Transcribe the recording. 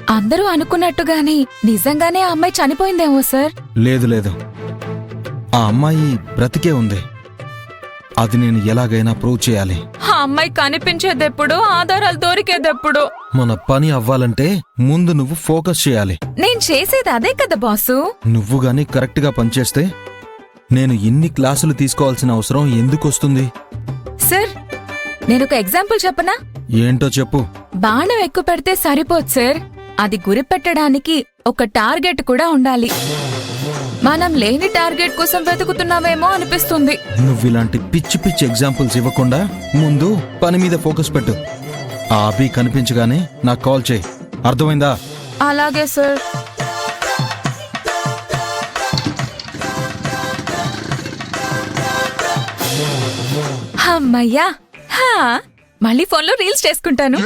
అందరూ అనుకున్నట్టుగానే నిజంగానే ఆ అమ్మాయి చనిపోయిందేమో సార్. లేదు లేదు, ఆ అమ్మాయి బ్రతికే ఉంది. అది నేను ఎలాగైనా ప్రూవ్ చేయాలి. ఆ అమ్మాయి కనిపించేదెప్పుడు, ఆధారాలు దొరికేదెప్పుడు? మన పని అవ్వాలంటే ముందు నువ్వు ఫోకస్ చేయాలి. నేను చేసేది అదే కదా బాసు. నువ్వు గాని కరెక్ట్ గా పనిచేస్తే నేను ఇన్ని క్లాసులు తీసుకోవాల్సిన అవసరం ఎందుకొస్తుంది? సార్, నేనొక ఎగ్జాంపుల్ చెప్పనా? ఏంటో చెప్పు. బాణం ఎక్కువ పెడితే సరిపోదు సార్, అది గురిపెట్టడానికి ఒక టార్గెట్ కూడా ఉండాలి. మనం లేని టార్గెట్ కోసం వెతుకుతున్నావేమో అనిపిస్తుంది. నువ్విలాంటి పిచ్చి పిచ్చి ఎగ్జాంపుల్స్ ఇవ్వకుండా ముందు పని మీద ఫోకస్ పెట్టు. ఆ అభి కనిపించగానే నాకు కాల్ చేయి, అర్థమైందా? అలాగే సార్. అమ్మయ్యా, మళ్ళీ ఫోన్లో రీల్స్ చేసుకుంటాను.